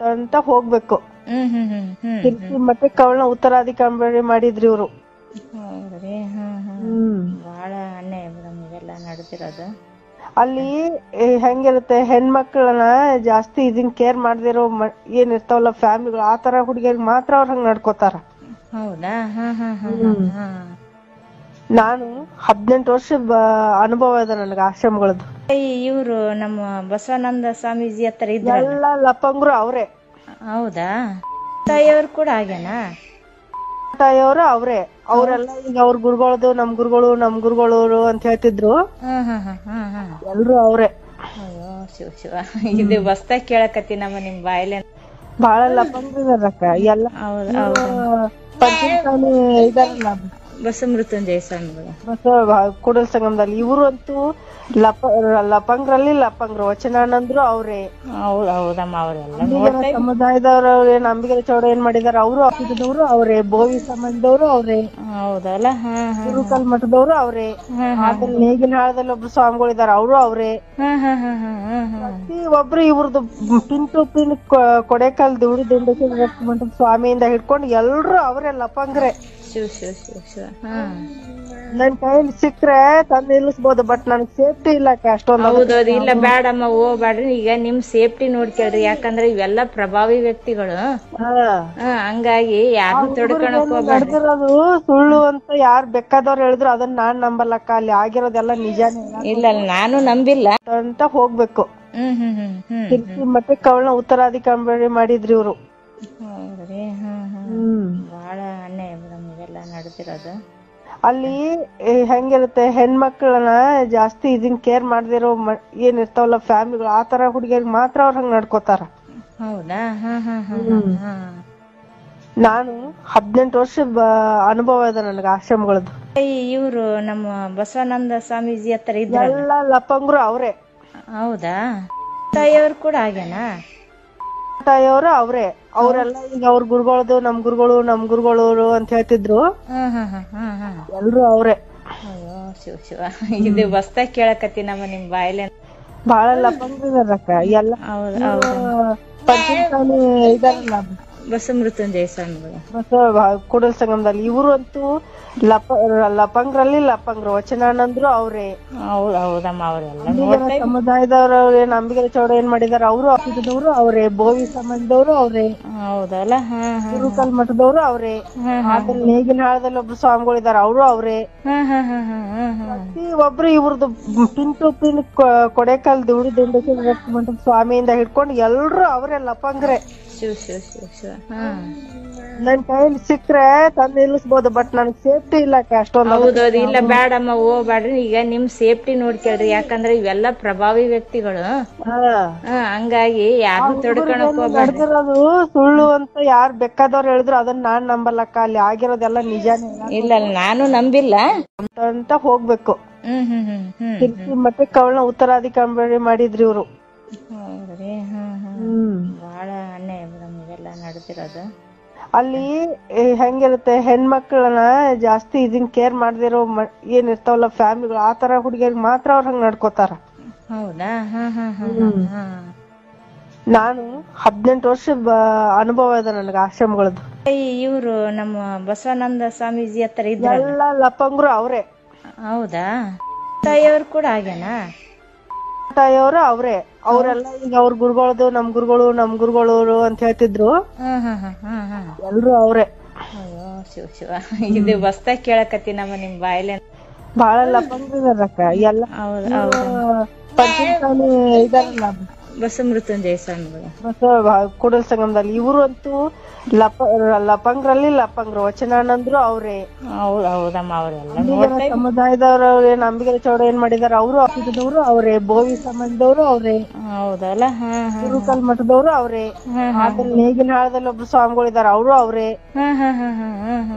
ಅಂತ ಹೋಗ್ಬೇಕು. ಹ್ಮ್ ಹ್ಮ್ ಹ್ಮ್ ಹ್ಮ್ ತಿರ್ಗಿ ಮಠಕ್ಕೆ ಅವಳನ್ನ ಉತ್ತರಾಧಿಕಾರಿ ಮಾಡಿದ್ರಿ ಇವ್ರು. ಹೌದ್ರಿ. ಬಾಳ ಅನ್ಯಾಯ ಮೇಡಮ್ ಇವೆಲ್ಲ ನಡೆದಿರೋದು. ಅಲ್ಲಿ ಹೆಂಗಿರುತ್ತೆ, ಹೆಣ್ಮಕ್ಳನ್ನ ಜಾಸ್ತಿ ಇದನ್ ಕೇರ್ ಮಾಡ್ದಿರೋ ಏನಿರ್ತಾವಲ್ಲ ಫ್ಯಾಮಿಲಿಗಳು, ಆ ತರ ಹುಡುಗಿಯರಿಗೆ ಮಾತ್ರ ಅವ್ರ ಹಂಗ ನಡ್ಕೋತಾರ. ಹೌದಾ? ನಾನು 18 ವರ್ಷ ಅನುಭವ ಇದೆ ನನಗೆ ಆಶ್ರಮಗಳದ್ದು. ಇವ್ರು ನಮ್ಮ ಬಸವಾನಂದ ಸ್ವಾಮೀಜಿ ಹತ್ರ ಇದ್ರಲ್ಲ, ಎಲ್ಲ ಲಪಂಗ್ರು ಅವ್ರೆ. ಹೌದಾ? ತಾಯಿಯವ್ರು ಕೂಡ ಹಾಗೇನಾ? ತಾಯಿಯವರು ಅವ್ರೆ. ಅವ್ರೆಲ್ಲ ಈಗ ಅವ್ರ ಗುರುಗಳದು ನಮ್ ಗುರುಗಳು ಅಂತ ಹೇಳ್ತಿದ್ರು. ಎಲ್ರು ಅವ್ರೆ. ಅಯ್ಯೋ ಶಿವ ಶಿವ, ಇದು ಹೊಸ್ದಾಗ್ ಕೇಳಕತ್ತಿ ನಮ್ಮ ನಿಮ್ ಬಾಯಿಲೆ. ಬಹಳ ಲಪಂಗ್ರಿದಾರಕ್ಕ ಎಲ್ಲ. ಪಂಚಮಸಾಲಿ ಇದಾರಲ್ಲ ಬಸಮೃತ್ಯುಂಜಯ ಸ್ವಾಮಿಗಳು, ಕೂಡಲ ಸಂಗಮದಲ್ಲಿ, ಇವರು ಅಂತೂ ಲಪಂಗ್ರಲ್ಲಿ ಲಪಂಗ್ರು. ವಚನಾನಂದ್ರು ಅವ್ರೆ. ಹೌದಮ್ಮ. ಅವರೆಲ್ಲ ಸಮುದಾಯದವ್ರು ಏನ್ ಅಂಬಿಗರ ಚೌಡ ಏನ್ ಮಾಡಿದಾರ ಅವರು ಆಫೀಸದವ್ರು ಅವ್ರೆ. ಬೋವಿ ಸಮಾಜದವ್ರು ಅವ್ರೆ. ಹೌದಲ್ಲ? ಗುರುಕಲ್ ಮಠದವ್ರು ಅವ್ರೆ. ಆಮೇಲೆ ನೇಗಿನ ಹಾಳದಲ್ಲಿ ಒಬ್ರು ಸ್ವಾಮಿಗಳಿದಾರ, ಅವರು ಅವ್ರೆ. ಪ್ರತಿ ಒಬ್ರು ಇವ್ರದ್ದು ಪಿನ್ ಟು ಪಿನ್ ಕೊಡೆಕಾಲ್ ದುಡಿ ದಿಂಡೇಶ್ವರ ಮಠದ ಸ್ವಾಮಿಯಿಂದ ಹಿಡ್ಕೊಂಡು ಎಲ್ರು ಅವ್ರೆ ಲಪಂಗ್ರೆ. ಶಿವ ಶಿವ ಶಿವ ಶಿವ. ನನ್ ಕೈಲಿ ಸಿಕ್ಕ್ರೆ ತಂದು ನಿಲ್ಲಿಸ್ಬೋದು, ಬಟ್ ನನ್ಗೆ ಸೇಫ್ಟಿ ಇಲ್ಲ ಅಷ್ಟೊಂದು. ಹೌದೌದು. ಇಲ್ಲ ಬೇಡಮ್ಮ, ಹೋಗ್ಬೇಡ್ರಿ. ಈಗ ನಿಮ್ ಸೇಫ್ಟಿ ನೋಡ್ಕೇಳ್ರಿ, ಯಾಕಂದ್ರೆ ಇವೆಲ್ಲ ಪ್ರಭಾವಿ ವ್ಯಕ್ತಿಗಳು. ಹಂಗಾಗಿ ಯಾರು ನಡೆದಿರೋದು ಸುಳ್ಳು ಅಂತ ಯಾರು ಬೇಕಾದವ್ರು ಹೇಳಿದ್ರು ಅದನ್ನ ನಾನ್ ನಂಬಲ್ಲಕ್ಕ. ಅಲ್ಲಿ ಆಗಿರೋದೆಲ್ಲ ನಿಜಾನೇ. ಇಲ್ಲ, ನಾನು ನಂಬಿಲ್ಲ ಅಂತ ಹೋಗ್ಬೇಕು. ತಿರ್ಗಿ ಮಠಕ್ಕೆ ಅವಳನ್ನ ಉತ್ತರಾಧಿಕಾರಿ ಮಾಡಿದ್ರಿ ಇವ್ರು. ಹೌದ್ರಿ. ಬಾಳ ಅನ್ಯಾಯ ಮೇಡಮ್ ಇವೆಲ್ಲ ನಡೆದಿರೋದು. ಅಲ್ಲಿ ಹೆಂಗಿರುತ್ತೆ, ಹೆಣ್ಮಕ್ಳನ್ನ ಜಾಸ್ತಿ ಇದನ್ ಕೇರ್ ಮಾಡ್ದಿರೋ ಏನಿರ್ತಾವಲ್ಲ ಫ್ಯಾಮಿಲಿಗಳು, ಆ ತರ ಹುಡುಗಿಯರಿಗೆ ಮಾತ್ರ ಅವ್ರ ಹಂಗ ನಡ್ಕೋತಾರ. ಹೌದಾ? ನಾನು 18 ವರ್ಷ ಅನುಭವ ಇದೆ ನನಗೆ ಆಶ್ರಮಗಳದ್ದು. ಇವ್ರು ನಮ್ಮ ಬಸವಾನಂದ ಸ್ವಾಮೀಜಿ ಹತ್ರ ಇದ್ರಲ್ಲ, ಎಲ್ಲ ಲಪಂಗ್ರು ಅವ್ರೆ. ಹೌದಾ? ತಾಯಿಯವ್ರು ಕೂಡ ಹಾಗೇನಾ? ತಾಯಿಯವರು ಅವ್ರೆ. ಅವ್ರೆಲ್ಲ ಈಗ ಅವ್ರ ಗುರುಗಳದು ನಮ್ ಗುರುಗಳು ಅಂತ ಹೇಳ್ತಿದ್ರು. ಎಲ್ರು ಅವ್ರೆ. ಅಯ್ಯೋ ಶಿವ ಶಿವ, ಇದು ಹೊಸ್ದಾಗ್ ಕೇಳಕತ್ತಿ ನಮ್ಮ ನಿಮ್ ಬಾಯಿಲೆ. ಬಹಳ ಲಪಂಗ್ರಿದಾರಕ್ಕ ಎಲ್ಲ. ಪಂಚಮಸಾಲಿ ಇದಾರಲ್ಲ ಬಸಮೃತ್ಯುಂಜಯ ಸ್ವಾಮಿಗಳು, ಕೂಡಲ ಸಂಗಮದಲ್ಲಿ, ಇವರು ಅಂತೂ ಲಪಂಗ್ರಲ್ಲಿ ಲಪಂಗ್ರು. ವಚನಾನಂದ್ರು ಅವ್ರೆ. ಹೌದಮ್ಮ. ಅವರೆಲ್ಲ ಸಮುದಾಯದವ್ರು ಏನ್ ಅಂಬಿಗರ ಚೌಡ ಏನ್ ಮಾಡಿದಾರ ಅವರು ಆಫೀಸದವ್ರು ಅವ್ರೆ. ಬೋವಿ ಸಮಾಜದವ್ರು ಅವ್ರೆ. ಹೌದಲ್ಲ? ಗುರುಕಲ್ ಮಠದವ್ರು ಅವ್ರೆ. ಆಮೇಲೆ ನೇಗಿನ ಹಾಳದಲ್ಲಿ ಒಬ್ರು ಸ್ವಾಮಿಗಳಿದಾರ, ಅವರು ಅವ್ರೆ. ಪ್ರತಿ ಒಬ್ರು ಇವ್ರದ್ದು ಪಿನ್ ಟು ಪಿನ್ ಕೊಡೆಕಾಲ್ ದುಡಿ ದಿಂಡೇಶ್ವರ ಮಠದ ಸ್ವಾಮಿಯಿಂದ ಹಿಡ್ಕೊಂಡು ಎಲ್ರು ಅವ್ರೆ ಲಪಂಗ್ರೆ. ಶಿವ ಶಿವ ಶಿವ ಶಿವ. ನನ್ ಕೈಲಿ ಸಿಕ್ಕ್ರೆ ತಂದು ನಿಲ್ಲಿಸ್ಬೋದು, ಬಟ್ ನನ್ಗೆ ಸೇಫ್ಟಿ ಇಲ್ಲ ಅಷ್ಟೊಂದು. ಹೌದೌದು. ಇಲ್ಲ ಬೇಡಮ್ಮ, ಹೋಗ್ಬೇಡ್ರಿ. ಈಗ ನಿಮ್ ಸೇಫ್ಟಿ ನೋಡ್ಕೇಳ್ರಿ, ಯಾಕಂದ್ರೆ ಇವೆಲ್ಲ ಪ್ರಭಾವಿ ವ್ಯಕ್ತಿಗಳು. ಹಂಗಾಗಿ ಯಾರು ತೊಡ್ಕೊಳಕ್ ಹೋಗ್ಬೇಡ್ರಿ. ನಡೆದಿರೋದು ಸುಳ್ಳು ಅಂತ ಯಾರು ಬೇಕಾದವ್ರು ಹೇಳಿದ್ರು ಅದನ್ನ ನಾನ್ ನಂಬಲ್ಲಕ್ಕ. ಅಲ್ಲಿ ಆಗಿರೋದೆಲ್ಲ ನಿಜಾನೇ. ಇಲ್ಲ, ನಾನು ನಂಬಿಲ್ಲ ಅಂತ ಹೋಗ್ಬೇಕು. ತಿರ್ಗಿ ಮಠಕ್ಕೆ ಅವಳನ್ನ ಉತ್ತರಾಧಿಕಾರಿ ಮಾಡಿದ್ರಿ ಇವ್ರು. ಹೌದ್ರಿ. ಬಾಳ ಅನ್ಯಾಯ ಮೇಡಮ್ ಇವೆಲ್ಲ ನಡೆದಿರೋದು. ಅಲ್ಲಿ ಹೆಂಗಿರುತ್ತೆ, ಹೆಣ್ಮಕ್ಳನ್ನ ಜಾಸ್ತಿ ಇದನ್ ಕೇರ್ ಮಾಡ್ದಿರೋ ಏನಿರ್ತಾವಲ್ಲ ಫ್ಯಾಮಿಲಿಗಳು, ಆ ತರ ಹುಡುಗಿಯರಿಗೆ ಮಾತ್ರ ಅವ್ರ ಹಂಗ ನಡ್ಕೋತಾರ. ಹೌದಾ? ನಾನು 18 ವರ್ಷ ಅನುಭವ ಇದೆ ನನಗೆ ಆಶ್ರಮಗಳದ್ದು. ಇವ್ರು ನಮ್ಮ ಬಸವಾನಂದ ಸ್ವಾಮೀಜಿ ಹತ್ರ ಇದ್ರಲ್ಲ, ಎಲ್ಲ ಲಪಂಗ್ರು ಅವ್ರೆ. ಹೌದಾ? ತಾಯಿಯವ್ರು ಕೂಡ ಹಾಗೇನಾ? ತಾಯಿಯವರು ಅವ್ರೆ. ಅವ್ರೆಲ್ಲ ಈಗ ಅವ್ರ ಗುರುಗಳದು ನಮ್ ಗುರುಗಳು ಅಂತ ಹೇಳ್ತಿದ್ರು. ಎಲ್ರು ಅವ್ರೆ. ಅಯ್ಯೋ ಶಿವ ಶಿವ, ಇದು ಹೊಸ್ದಾಗ್ ಕೇಳಕತ್ತಿ ನಮ್ಮ ನಿಮ್ ಬಾಯಿಲೆ. ಬಹಳ ಲಪಂಗ್ರಿದಾರಕ್ಕ ಎಲ್ಲ. ಪಂಚಮಸಾಲಿ ಇದಾರಲ್ಲ ಬಸಮೃತ್ಯುಂಜಯ ಸ್ವಾಮಿಗಳು, ಕೂಡಲ ಸಂಗಮದಲ್ಲಿ, ಇವರು ಅಂತೂ ಲಪಂಗ್ರಲ್ಲಿ ಲಪಂಗ್ರು. ವಚನಾನಂದ್ರು ಅವ್ರೆ. ಹೌದಮ್ಮ. ಅವರೆಲ್ಲ ಸಮುದಾಯದವ್ರು ಏನ್ ಅಂಬಿಗರ ಚೌಡ ಏನ್ ಮಾಡಿದಾರ ಅವರು ಆಫೀಸದವ್ರು ಅವ್ರೆ. ಬೋವಿ ಸಮಾಜದವ್ರು ಅವ್ರೆ. ಹೌದಲ್ಲ? ಗುರುಕಲ್ ಮಠದವ್ರು ಅವ್ರೆ. ಆಮೇಲೆ ನೇಗಿನ ಹಾಳದಲ್ಲಿ ಒಬ್ರು ಸ್ವಾಮಿಗಳಿದಾರ, ಅವರು ಅವ್ರೆ.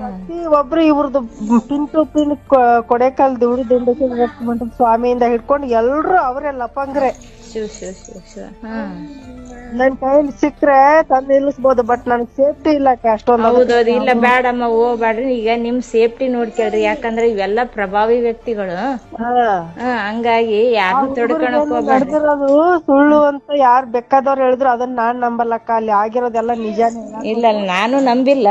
ಪ್ರತಿ ಒಬ್ರು ಇವ್ರದ್ದು ಪಿನ್ ಟು ಪಿನ್ ಕೊಡೆಕಾಲ್ ದುಡಿ ದಿಂಡೇಶ್ವರ ಮಠದ ಸ್ವಾಮಿಯಿಂದ ಹಿಡ್ಕೊಂಡು ಎಲ್ರು ಅವ್ರೆ ಲಪಂಗ್ರೆ. ಶಿವ ಶಿವ ಶಿವ ಶಿವ. ಹ್ಮ್ ನನ್ ಕೈಲಿ ಸಿಕ್ಕ್ರೆ ತಂದ್ ನಿಲ್ಲಿಸ್ಬೋದು, ಬಟ್ ನನ್ಗ್ ಸೇಫ್ಟಿ ಇಲ್ಲ ಅಷ್ಟೊಂದು. ಹೌದೌದು, ಇಲ್ಲ ಬ್ಯಾಡಮ್ಮ ಹೋಗ್ಬ್ಯಾಡ್ರಿ. ಈಗ ನಿಮ್ ಸೇಫ್ಟಿ ನೋಡ್ಕೇಳ್ರಿ, ಯಾಕಂದ್ರೆ ಇವೆಲ್ಲ ಪ್ರಭಾವಿ ವ್ಯಕ್ತಿಗಳು. ಹಂಗಾಗಿ ಯಾರು ತಡ್ಕೊಳಕ್ ಹೋಗ್ಬೇಡ್ರಿ. ನಡೆದಿರೋದು ಸುಳ್ಳು ಅಂತ ಯಾರ್ ಬೇಕಾದವ್ರು ಹೇಳಿದ್ರು ಅದನ್ನ ನಾನ್ ನಂಬಲ್ಲಕ್ಕ. ಅಲ್ಲಿ ಆಗಿರೋದೆಲ್ಲ ನಿಜಾನೇ. ಇಲ್ಲ ನಾನು ನಂಬಿಲ್ಲ.